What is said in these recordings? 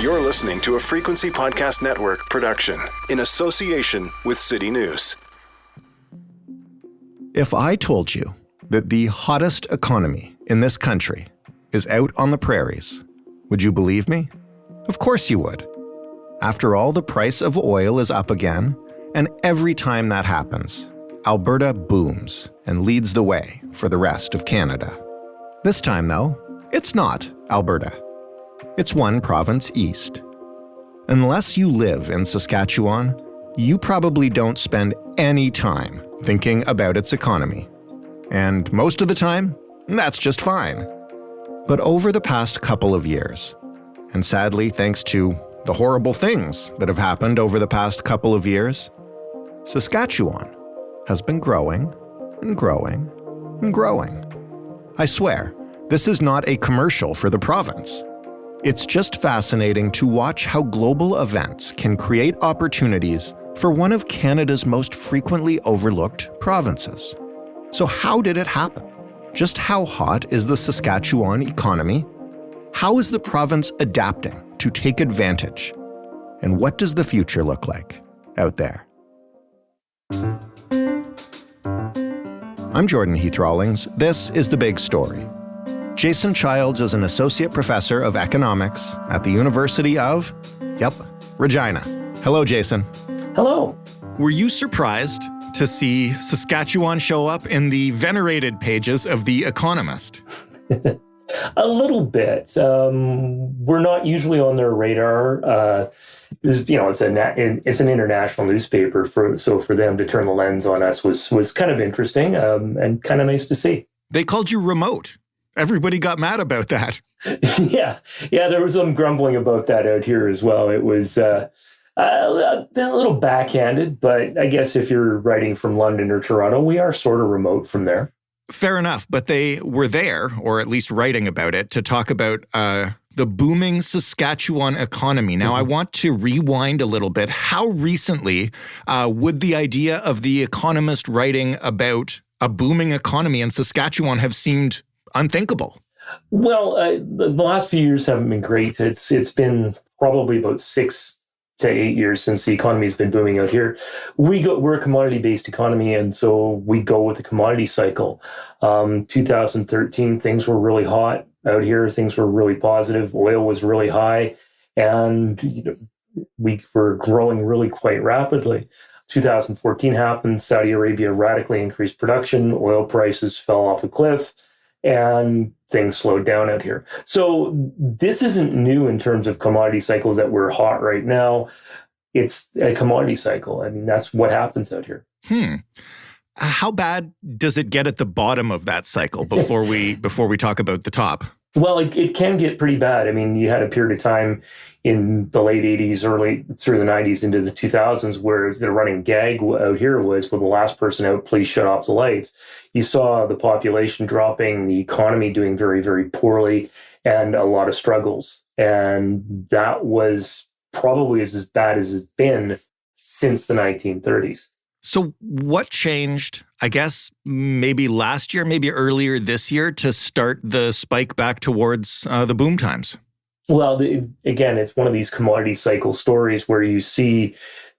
You're listening to a Frequency Podcast Network production in association with CityNews. If I told you that the hottest economy in this country is out on the prairies, would you believe me? Of course you would. After all, the price of oil is up again, and every time that happens, Alberta booms and leads the way for the rest of Canada. This time, though, it's not Alberta. It's one province east. Unless you live in Saskatchewan, you probably don't spend any time thinking about its economy. And most of the time, that's just fine. But over the past couple of years, and sadly thanks to the horrible things that have happened over the past couple of years, Saskatchewan has been growing and growing and growing. I swear, this is not a commercial for the province. It's just fascinating to watch how global events can create opportunities for one of Canada's most frequently overlooked provinces. So how did it happen? Just how hot is the Saskatchewan economy? How is the province adapting to take advantage? And what does the future look like out there? I'm Jordan Heath Rawlings. This is The Big Story. Jason Childs is an associate professor of economics at the University of, Regina. Hello, Jason. Hello. Were you surprised to see Saskatchewan show up in the venerated pages of The Economist? A little bit. We're not usually on their radar. It's an international newspaper, so for them to turn the lens on us was kind of interesting and kind of nice to see. They called you remote. Everybody got mad about that. Yeah, there was some grumbling about that out here as well. It was a little backhanded, but I guess if you're writing from London or Toronto, we are sort of remote from there. Fair enough, but they were there, or at least writing about it, to talk about the booming Saskatchewan economy. Now, I want to rewind a little bit. How recently would the idea of The Economist writing about a booming economy in Saskatchewan have seemed unthinkable? Well, the last few years haven't been great. It's been probably about 6 to 8 years since the economy's been booming out here. We're a commodity-based economy, and so we go with the commodity cycle. 2013, things were really hot out here. Things were really positive. Oil was really high, and we were growing really quite rapidly. 2014 happened. Saudi Arabia radically increased production. Oil prices fell off a cliff, and things slowed down out here. So this isn't new in terms of commodity cycles that we're hot right now. It's a commodity cycle. I mean, that's what happens out here. How bad does it get at the bottom of that cycle before we talk about the top? Well, it can get pretty bad. I mean, you had a period of time in the late 80s, early through the 90s into the 2000s where the running gag out here was, well, the last person out, please shut off the lights. You saw the population dropping, the economy doing very, very poorly, and a lot of struggles. And that was probably as bad as it's been since the 1930s. So what changed, I guess, maybe last year, maybe earlier this year, to start the spike back towards the boom times? Well, again, it's one of these commodity cycle stories where you see,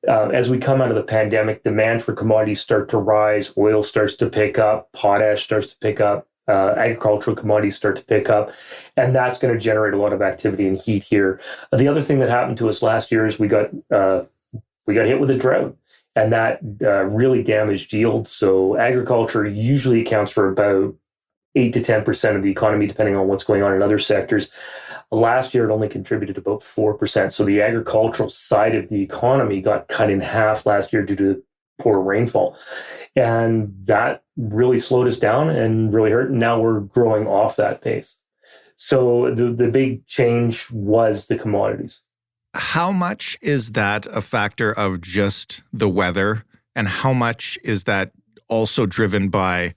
as we come out of the pandemic, demand for commodities start to rise, oil starts to pick up, potash starts to pick up, agricultural commodities start to pick up, and that's going to generate a lot of activity and heat here. The other thing that happened to us last year is we got hit with a drought. And that really damaged yields. So agriculture usually accounts for about 8 to 10% of the economy, depending on what's going on in other sectors. Last year, it only contributed about 4%. So the agricultural side of the economy got cut in half last year due to poor rainfall. And that really slowed us down and really hurt. And now we're growing off that pace. So the big change was the commodities. How much is that a factor of just the weather, and how much is that also driven by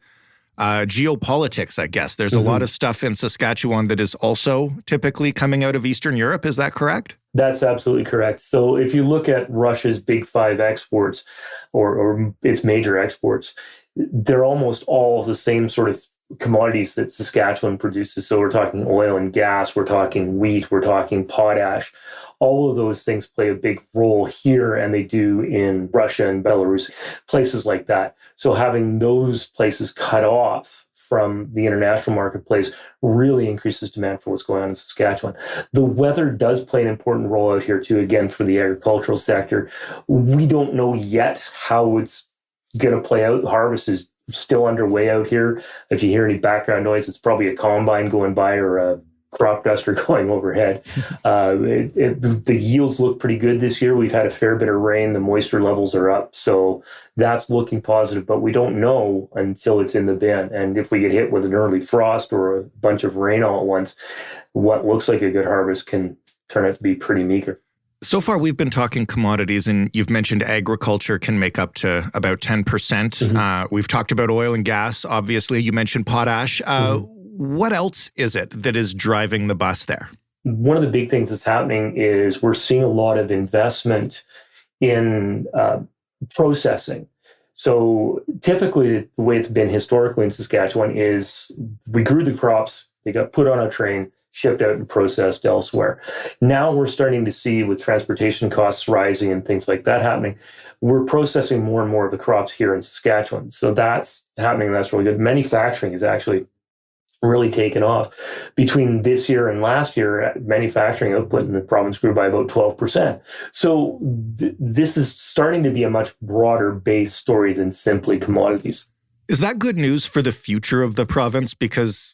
geopolitics, I guess? There's a lot of stuff in Saskatchewan that is also typically coming out of Eastern Europe. Is that correct? That's absolutely correct. So if you look at Russia's big five exports or its major exports, they're almost all the same sort of commodities that Saskatchewan produces. So we're talking oil and gas, we're talking wheat, we're talking potash. All of those things play a big role here, and they do in Russia and Belarus, places like that. So having those places cut off from the international marketplace really increases demand for what's going on in Saskatchewan. The weather does play an important role out here too, again, for the agricultural sector. We don't know yet how it's going to play out. The harvest is still underway out here. If you hear any background noise, it's probably a combine going by or a crop duster going overhead. The yields look pretty good this year. We've had a fair bit of rain. The moisture levels are up. So that's looking positive, but we don't know until it's in the bin. And if we get hit with an early frost or a bunch of rain all at once, what looks like a good harvest can turn out to be pretty meager. So far, we've been talking commodities, and you've mentioned agriculture can make up to about 10%. Mm-hmm. We've talked about oil and gas. Obviously, you mentioned potash. What else is it that is driving the bus there? One of the big things that's happening is we're seeing a lot of investment in processing. So typically, the way it's been historically in Saskatchewan is we grew the crops, they got put on a train, shipped out and processed elsewhere. Now we're starting to see, with transportation costs rising and things like that happening, we're processing more and more of the crops here in Saskatchewan. So that's happening. That's really good. Manufacturing is actually really taken off. Between this year and last year, manufacturing output in the province grew by about 12%. So this is starting to be a much broader based story than simply commodities. Is that good news for the future of the province? Because,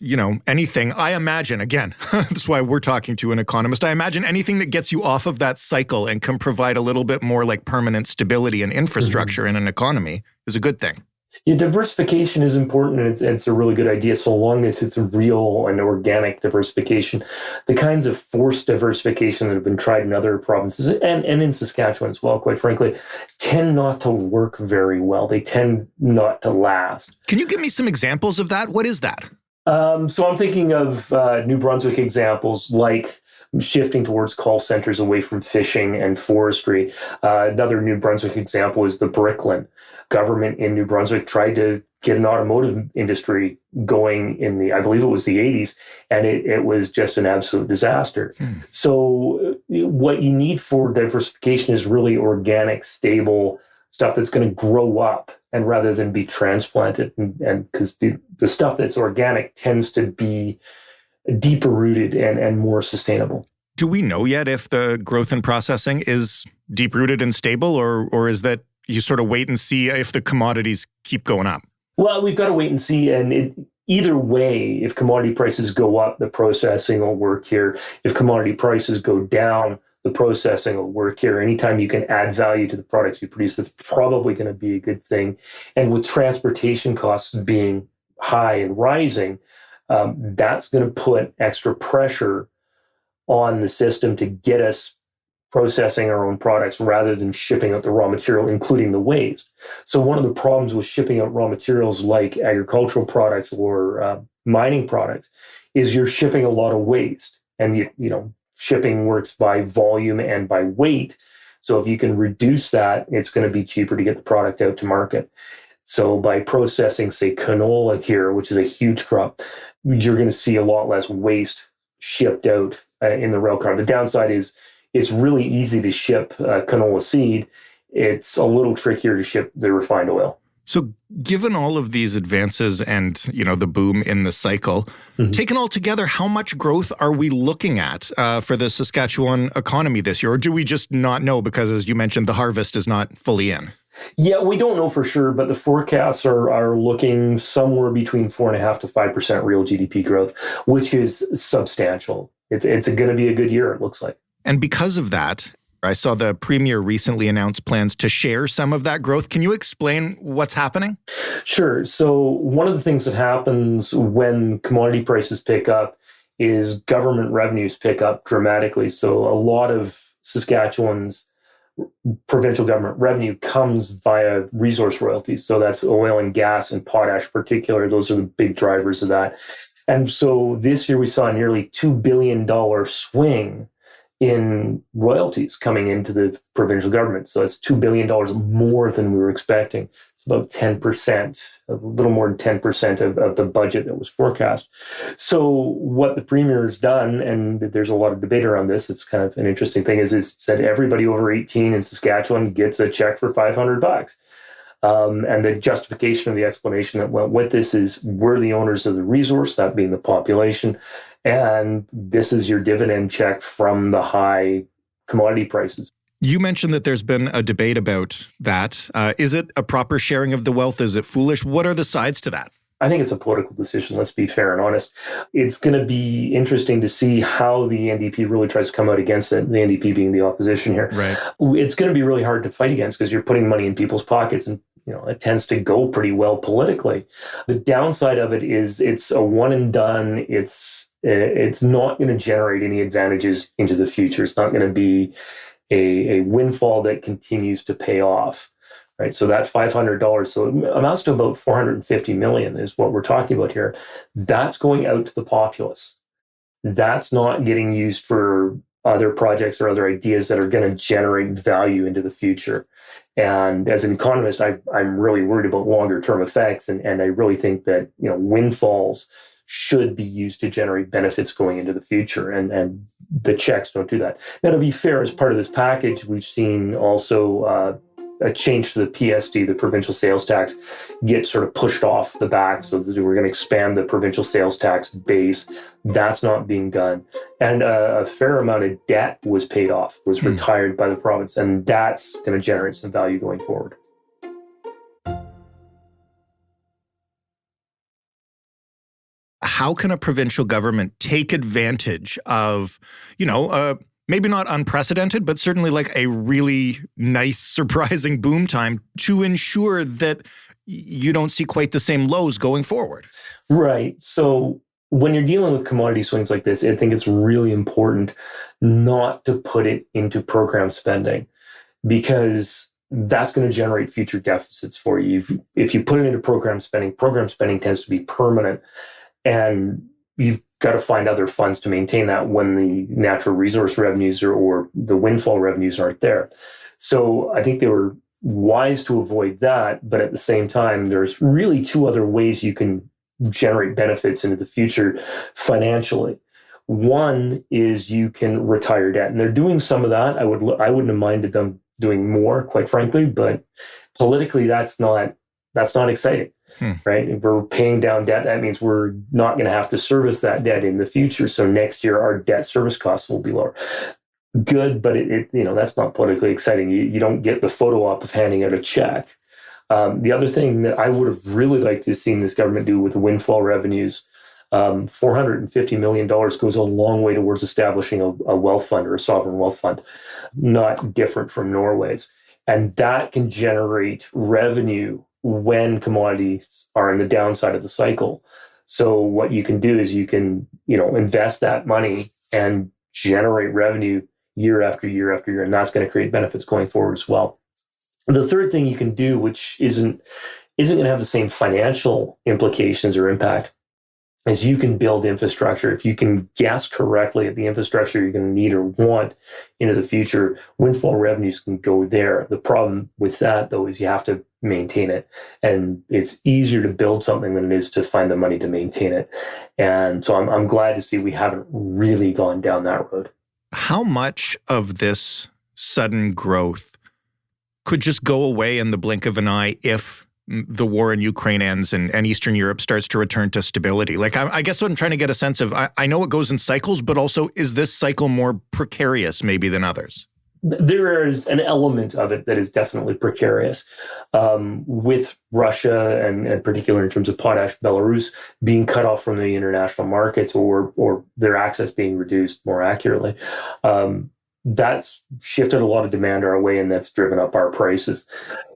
anything, I imagine, again, that's why we're talking to an economist, I imagine anything that gets you off of that cycle and can provide a little bit more like permanent stability and infrastructure in an economy is a good thing. Yeah, diversification is important, and it's a really good idea so long as it's a real and organic diversification. The kinds of forced diversification that have been tried in other provinces, and in Saskatchewan as well, quite frankly, tend not to work very well. They tend not to last. Can you give me some examples of that? What is that? So I'm thinking of New Brunswick examples like shifting towards call centers away from fishing and forestry. Another New Brunswick example is the Brickland. Government in New Brunswick tried to get an automotive industry going in I believe it was the 80s, and it was just an absolute disaster. So what you need for diversification is really organic, stable stuff that's going to grow up, and rather than be transplanted. And because the stuff that's organic tends to be deeper rooted and more sustainable. Do we know yet if the growth in processing is deep rooted and stable, or is that you sort of wait and see if the commodities keep going up? Well, we've got to wait and see. And either way, if commodity prices go up, the processing will work here. If commodity prices go down, the processing will work here. Anytime you can add value to the products you produce, that's probably going to be a good thing. And with transportation costs being high and rising, that's going to put extra pressure on the system to get us processing our own products rather than shipping out the raw material, including the waste. So one of the problems with shipping out raw materials like agricultural products or mining products is you're shipping a lot of waste. And shipping works by volume and by weight. So if you can reduce that, it's going to be cheaper to get the product out to market. So by processing, say, canola here, which is a huge crop, you're going to see a lot less waste shipped out in the rail car. The downside is it's really easy to ship canola seed. It's a little trickier to ship the refined oil. So given all of these advances and, the boom in the cycle, taken all together, how much growth are we looking at for the Saskatchewan economy this year? Or do we just not know because, as you mentioned, the harvest is not fully in? Yeah, we don't know for sure, but the forecasts are looking somewhere between 4.5% to 5% real GDP growth, which is substantial. It's going to be a good year, it looks like. And because of that, I saw the Premier recently announced plans to share some of that growth. Can you explain what's happening? Sure. So one of the things that happens when commodity prices pick up is government revenues pick up dramatically. So a lot of Saskatchewan's provincial government revenue comes via resource royalties. So that's oil and gas and potash in particular. Those are the big drivers of that. And so this year we saw a nearly $2 billion swing in royalties coming into the provincial government. So that's $2 billion more than we were expecting. It's about 10%, a little more than 10% of the budget that was forecast. So what the premier's done, and there's a lot of debate around this, it's kind of an interesting thing, is said everybody over 18 in Saskatchewan gets a check for $500. And the justification of the explanation that went with this is we're the owners of the resource, that being the population, and this is your dividend check from the high commodity prices. You mentioned that there's been a debate about that. Is it a proper sharing of the wealth? Is it foolish? What are the sides to that? I think it's a political decision, let's be fair and honest. It's going to be interesting to see how the NDP really tries to come out against it, the NDP being the opposition here. Right. It's going to be really hard to fight against because you're putting money in people's pockets, and it tends to go pretty well politically. The downside of it is it's a one and done. It's not going to generate any advantages into the future. It's not going to be a windfall that continues to pay off. Right, so that $500, so it amounts to about $450 million is what we're talking about here. That's going out to the populace. That's not getting used for other projects or other ideas that are going to generate value into the future. And as an economist, I'm really worried about longer term effects, and I really think that windfalls should be used to generate benefits going into the future, and the checks don't do that. Now, to be fair, as part of this package, we've seen also a change to the PSD, the provincial sales tax, get sort of pushed off the back, so that we're going to expand the provincial sales tax base. That's not being done. And a fair amount of debt was paid off, was retired by the province, and that's going to generate some value going forward. How can a provincial government take advantage of, maybe not unprecedented, but certainly like a really nice, surprising boom time to ensure that you don't see quite the same lows going forward? Right. So when you're dealing with commodity swings like this, I think it's really important not to put it into program spending, because that's going to generate future deficits for you. If you put it into program spending tends to be permanent, and you've got to find other funds to maintain that when the natural resource revenues or the windfall revenues aren't there. So I think they were wise to avoid that. But at the same time, there's really two other ways you can generate benefits into the future financially. One is you can retire debt, and they're doing some of that. I wouldn't have minded them doing more, quite frankly, but politically, that's not exciting. Right? If we're paying down debt, that means we're not going to have to service that debt in the future. So next year, our debt service costs will be lower. Good, but that's not politically exciting. You don't get the photo op of handing out a check. The other thing that I would have really liked to have seen this government do with the windfall revenues, $450 million goes a long way towards establishing a wealth fund or a sovereign wealth fund, not different from Norway's. And that can generate revenue when commodities are in the downside of the cycle. So what you can do is you can, invest that money and generate revenue year after year after year, and that's going to create benefits going forward as well. The third thing you can do, which isn't going to have the same financial implications or impact, is you can build infrastructure. If you can guess correctly at the infrastructure you're going to need or want into the future, windfall revenues can go there. The problem with that, though, is you have to maintain it. And it's easier to build something than it is to find the money to maintain it. And so I'm glad to see we haven't really gone down that road. How much of this sudden growth could just go away in the blink of an eye if the war in Ukraine ends and Eastern Europe starts to return to stability? Like, I guess what I'm trying to get a sense of, I know it goes in cycles, but also is this cycle more precarious maybe than others? There is an element of it that is definitely precarious. With Russia and particularly in terms of potash, Belarus being cut off from the international markets or their access being reduced more accurately, that's shifted a lot of demand our way, and that's driven up our prices.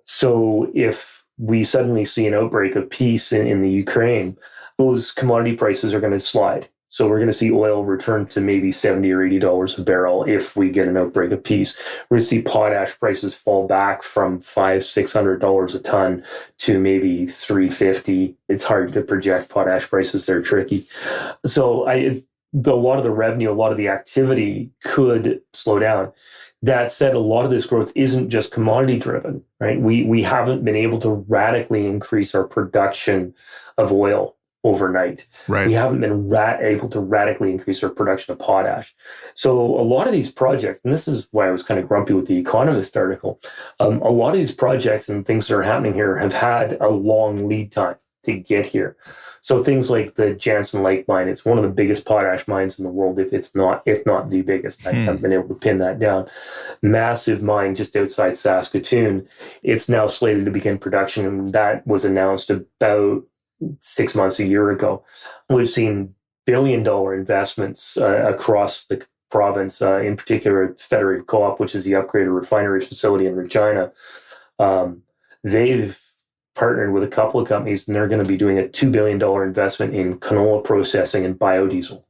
So if we suddenly see an outbreak of peace in the Ukraine, those commodity prices are going to slide. So we're going to see oil return to maybe $70 or $80 a barrel if we get an outbreak of peace. We're going to see potash prices fall back from $500-$600 a ton to maybe $350. It's hard to project potash prices; they're tricky. So a lot of the revenue, a lot of the activity could slow down. That said, a lot of this growth isn't just commodity driven, right? We haven't been able to radically increase our production of oil overnight. Right. We haven't been able to radically increase our production of potash. So a lot of these projects, and this is why I was kind of grumpy with the Economist article, a lot of these projects and things that are happening here have had a long lead time to get here. So things like the Jansen Lake mine, it's one of the biggest potash mines in the world, if not the biggest. I haven't been able to pin that down. Massive mine just outside Saskatoon. It's now slated to begin production, and that was announced about 6 months, a year ago. We've seen billion-dollar investments across the province, in particular Federated Co-op, which is the upgraded refinery facility in Regina. They've partnered with a couple of companies, and they're going to be doing a $2 billion investment in canola processing and biodiesel.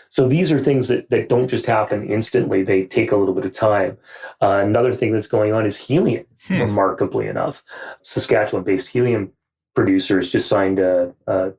So these are things that don't just happen instantly. They take a little bit of time. Another thing that's going on is helium, remarkably enough. Saskatchewan-based helium producers just signed a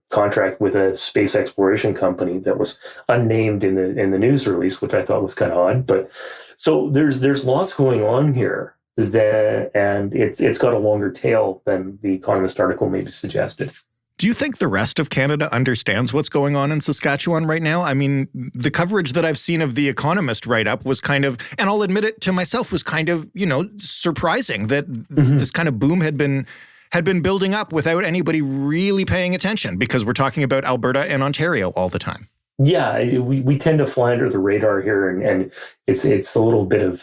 contract with a space exploration company that was unnamed in the news release, which I thought was kind of odd. But so there's lots going on here. And it's got a longer tail than the Economist article maybe suggested. Do you think the rest of Canada understands what's going on in Saskatchewan right now? I mean, the coverage that I've seen of the Economist write-up was kind of, and I'll admit it to myself, was kind of, surprising that this kind of boom had been building up without anybody really paying attention, because we're talking about Alberta and Ontario all the time. Yeah, we tend to fly under the radar here, and it's a little bit of,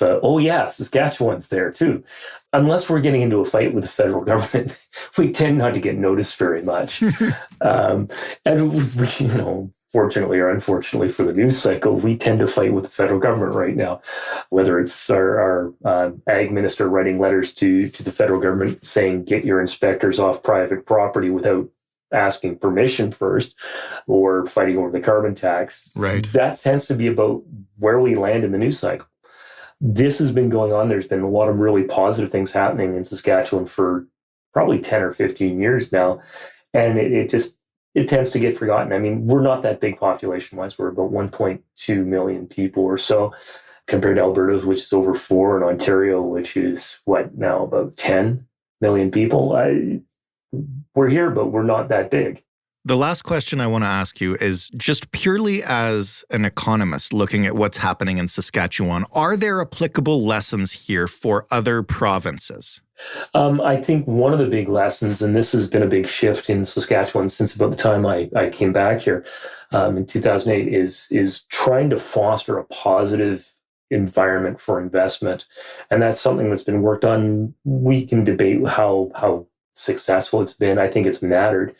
Saskatchewan's there too. Unless we're getting into a fight with the federal government, we tend not to get noticed very much. And fortunately or unfortunately for the news cycle, we tend to fight with the federal government right now, whether it's our ag minister writing letters to the federal government saying, get your inspectors off private property without asking permission first, or fighting over the carbon tax. Right. That tends to be about where we land in the news cycle. This has been going on. There's been a lot of really positive things happening in Saskatchewan for probably 10 or 15 years now. And it tends to get forgotten. I mean, we're not that big population-wise. We're about 1.2 million people or so, compared to Alberta, which is over 4, and Ontario, which is about 10 million people. We're here, but we're not that big. The last question I want to ask you is just purely as an economist looking at what's happening in Saskatchewan, are there applicable lessons here for other provinces? I think one of the big lessons, and this has been a big shift in Saskatchewan since about the time I came back here in 2008, is trying to foster a positive environment for investment. And that's something that's been worked on. We can debate how successful it's been. I think it's mattered.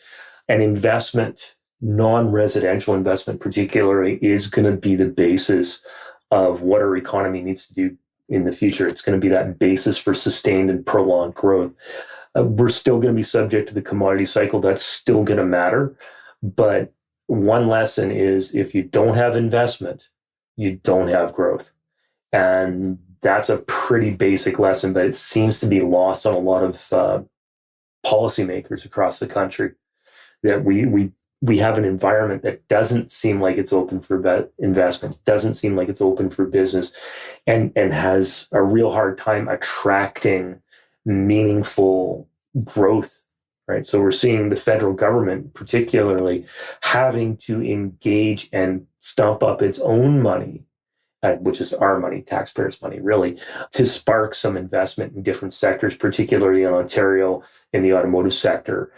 And investment, non-residential investment particularly, is going to be the basis of what our economy needs to do in the future. It's going to be that basis for sustained and prolonged growth. We're still going to be subject to the commodity cycle. That's still going to matter. But one lesson is, if you don't have investment, you don't have growth. And that's a pretty basic lesson, but it seems to be lost on a lot of policymakers across the country, that we have an environment that doesn't seem like it's open for investment, doesn't seem like it's open for business, and has a real hard time attracting meaningful growth, right? So we're seeing the federal government particularly having to engage and stump up its own money, which is our money, taxpayers' money, really, to spark some investment in different sectors, particularly in Ontario in the automotive sector.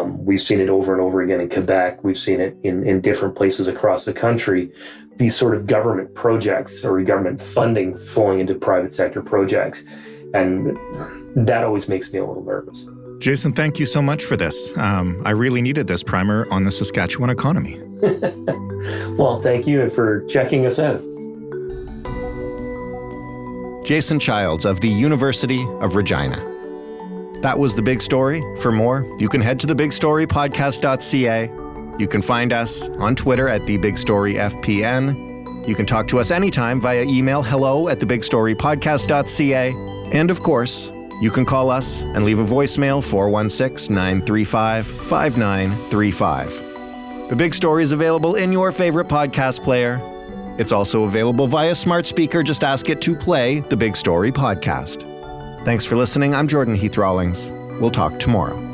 We've seen it over and over again in Quebec. We've seen it in different places across the country. These sort of government projects or government funding flowing into private sector projects. And that always makes me a little nervous. Jason, thank you so much for this. I really needed this primer on the Saskatchewan economy. Well, thank you for checking us out. Jason Childs of the University of Regina. That was The Big Story. For more, you can head to thebigstorypodcast.ca. You can find us on Twitter at TheBigStoryFPN. You can talk to us anytime via email, hello@thebigstorypodcast.ca. And of course, you can call us and leave a voicemail, 416-935-5935. The Big Story is available in your favorite podcast player. It's also available via smart speaker. Just ask it to play the Big Story podcast. Thanks for listening. I'm Jordan Heath Rawlings. We'll talk tomorrow.